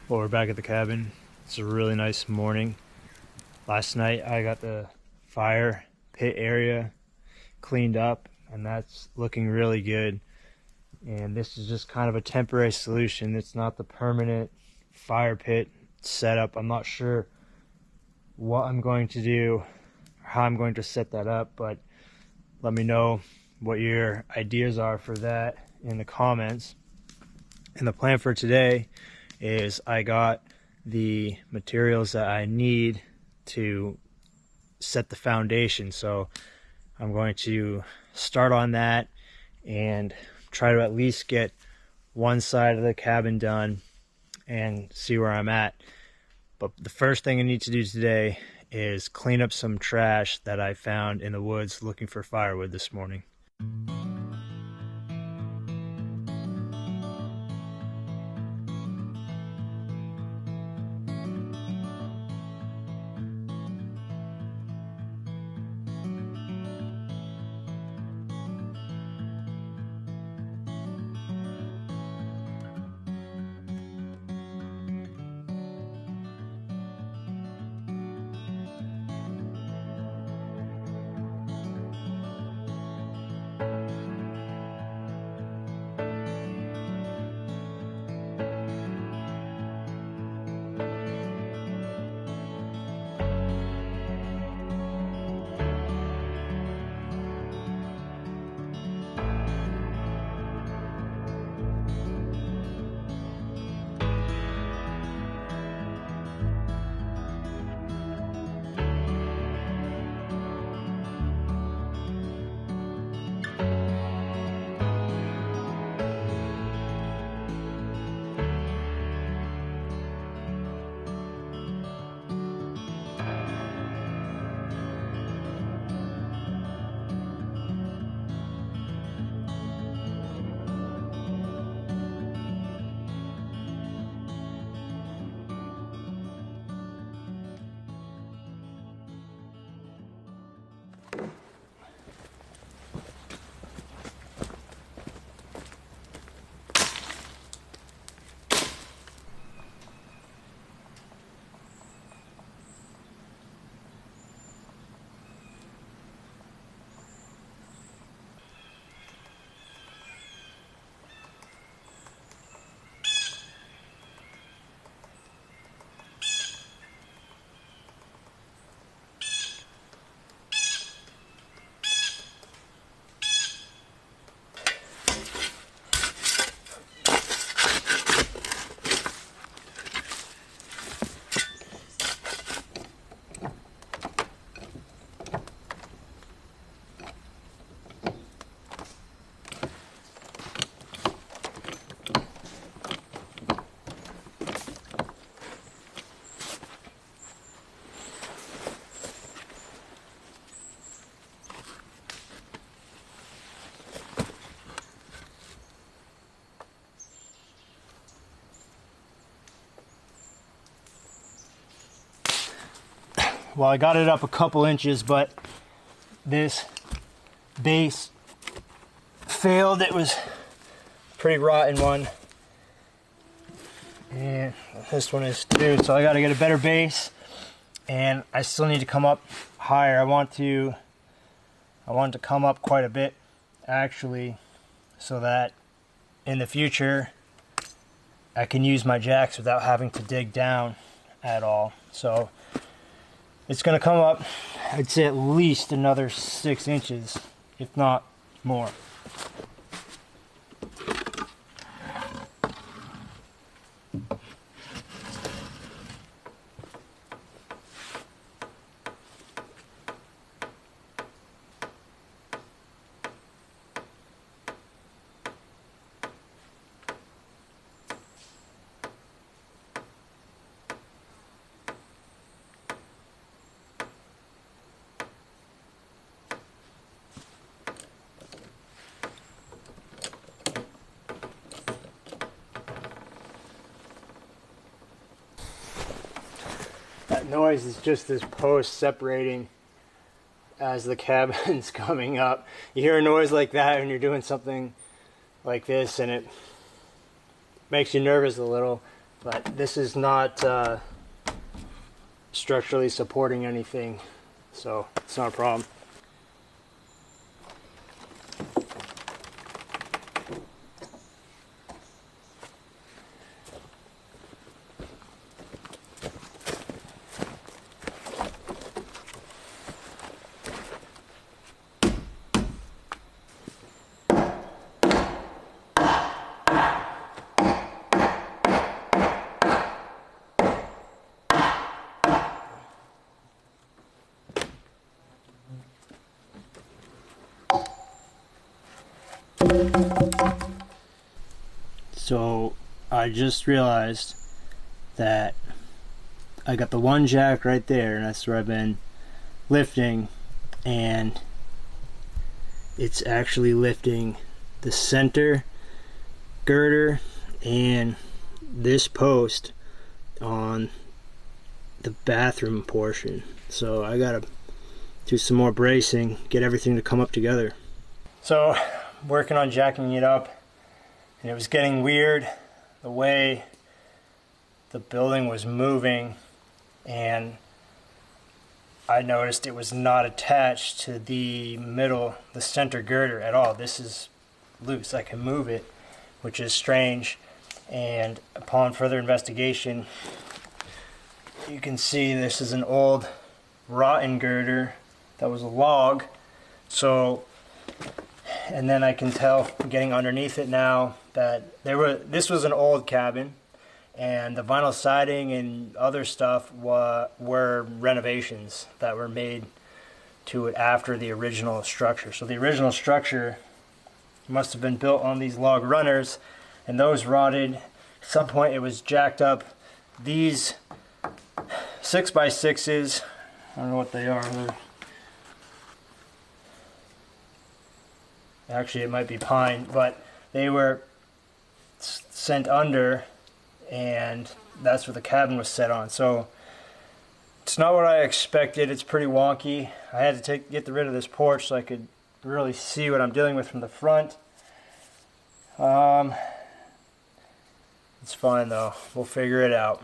Well, we're back at the cabin. It's a really nice morning. Last night I got the fire pit area cleaned up, and that's looking really good. And this is just kind of a temporary solution. It's not the permanent fire pit setup. I'm not sure what I'm going to do or how I'm going to set that up, but let me know what your ideas are for that in the comments. And the plan for today is I got the materials that I need to set the foundation, so I'm going to start on that and try to at least get one side of the cabin done and see where I'm at. But the first thing I need to do today is clean up some trash that I found in the woods looking for firewood this morning. Well, I got it up a couple inches, but this base failed. It was a pretty rotten one. And this one is too, so I got to get a better base, and I still need to come up higher. I want to come up quite a bit actually, so that in the future I can use my jacks without having to dig down at all. So it's going to come up, I'd say, at least another 6 inches, if not more. That noise is just this post separating as the cabin's coming up. You hear a noise like that when you're doing something like this, and it makes you nervous a little, but this is not structurally supporting anything, so it's not a problem. So I just realized that I got the one jack right there, and that's where I've been lifting, and it's actually lifting the center girder and this post on the bathroom portion. So I gotta do some more bracing, get everything to come up together. So I'm working on jacking it up, and it was getting weird the way the building was moving, and I noticed it was not attached to the center girder at all. This is loose. I can move it, which is strange. And upon further investigation, you can see this is an old rotten girder that was a log. So, and then I can tell getting underneath it now that this was an old cabin, and the vinyl siding and other stuff were renovations that were made to it after the original structure. So the original structure must have been built on these log runners, and those rotted. At some point it was jacked up. These 6x6s, I don't know what they are. Actually, it might be pine, but they were sent under, and that's what the cabin was set on. So it's not what I expected. It's pretty wonky. I had to get rid of this porch so I could really see what I'm dealing with from the front. It's fine though. We'll figure it out.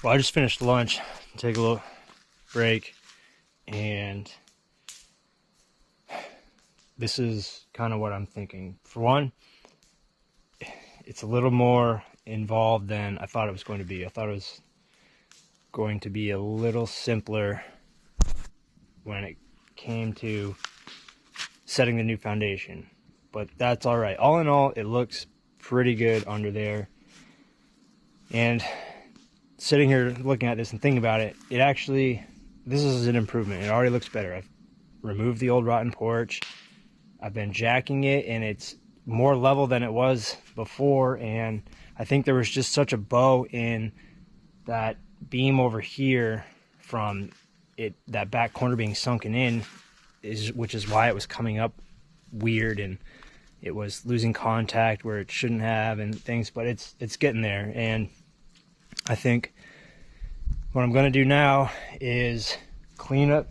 Well, I just finished lunch, take a little break, and this is kind of what I'm thinking. For one, it's a little more involved than I thought it was going to be. I thought it was going to be a little simpler when it came to setting the new foundation, but that's all right. All in all, it looks pretty good under there, and sitting here looking at this and thinking about it, this is an improvement. It already looks better. I've removed the old rotten porch. I've been jacking it, and it's more level than it was before. And I think there was just such a bow in that beam over here from it, that back corner being sunken in, which is why it was coming up weird and it was losing contact where it shouldn't have and things. But it's getting there, and I think what I'm going to do now is clean up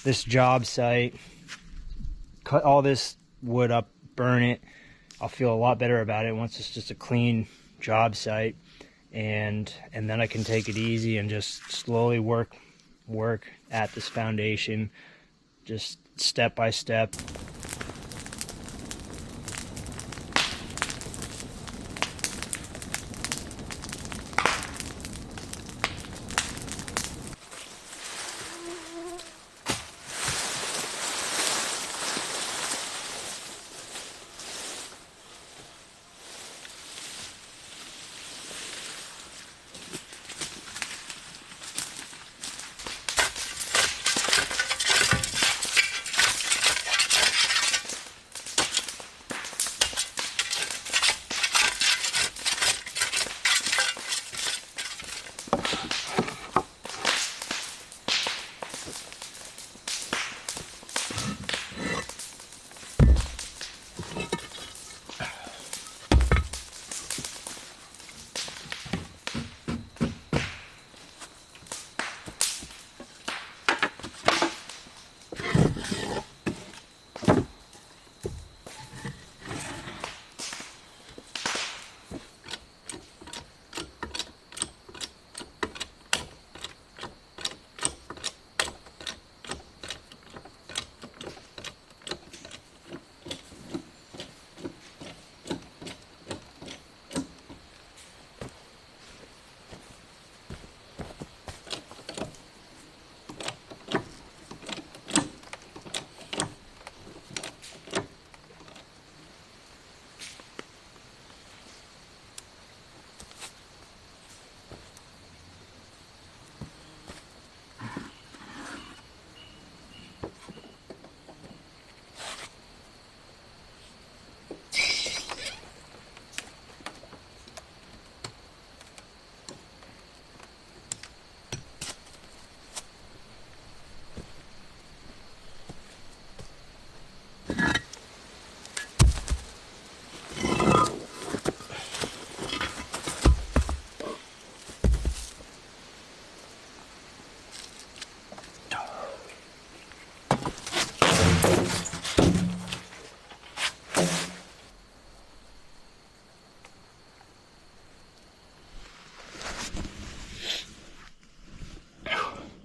this job site, cut all this wood up, burn it. I'll feel a lot better about it once it's just a clean job site, and then I can take it easy and just slowly work at this foundation, just step by step.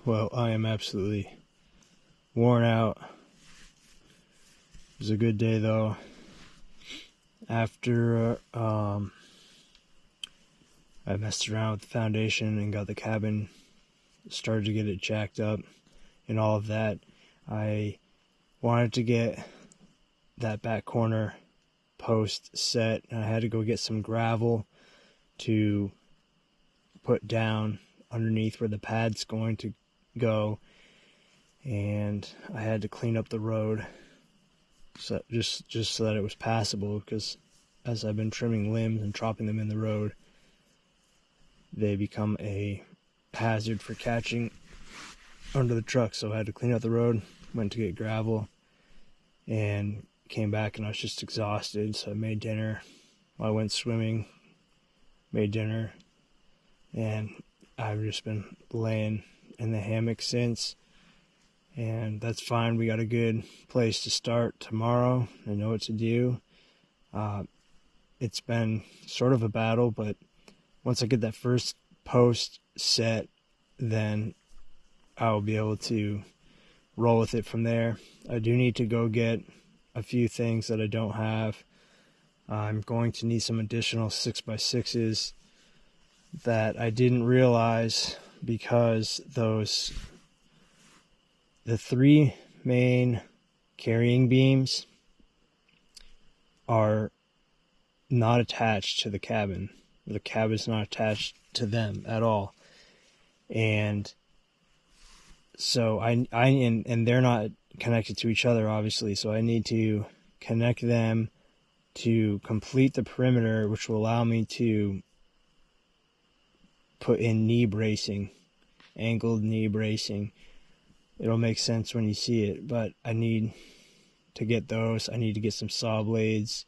Well, I am absolutely worn out. It was a good day though. After I messed around with the foundation and got the cabin, started to get it jacked up and all of that, I wanted to get that back corner post set, and I had to go get some gravel to put down underneath where the pad's going to go, and I had to clean up the road so just so that it was passable, because as I've been trimming limbs and dropping them in the road, they become a hazard for catching under the truck. So I had to clean up the road, went to get gravel, and came back and I was just exhausted. So I made dinner. I went swimming, made dinner, and I've just been laying in the hammock since, and that's fine. We got a good place to start tomorrow. I know what to do. It's been sort of a battle, but once I get that first post set, then I'll be able to roll with it from there. I do need to go get a few things that I don't have. I'm going to need some additional 6x6s that I didn't realize, because the 3 main carrying beams are not attached to the cabin. The cabin's not attached to them at all. And so and they're not connected to each other, obviously, so I need to connect them to complete the perimeter, which will allow me to put in knee bracing, angled knee bracing. It'll make sense when you see it, but I need to get those. I need to get some saw blades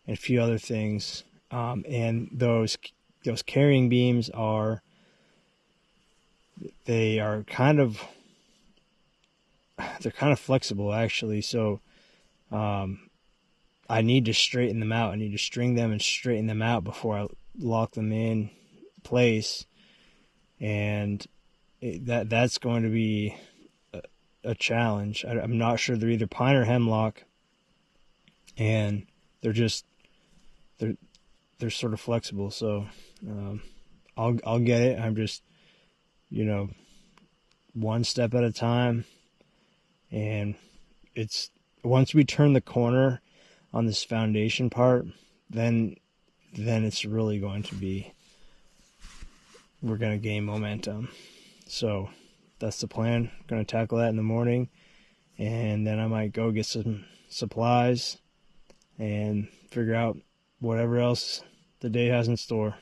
and a few other things. And those carrying beams are kind of flexible, actually. So I need to straighten them out. I need to string them and straighten them out before I lock them in place. And that's going to be a challenge. I'm not sure. They're either pine or hemlock, and they're sort of flexible. So I'll get it. I'm just, one step at a time. And it's once we turn the corner on this foundation part, then it's really going to be, we're going to gain momentum. So that's the plan. I'm going to tackle that in the morning, and then I might go get some supplies and figure out whatever else the day has in store.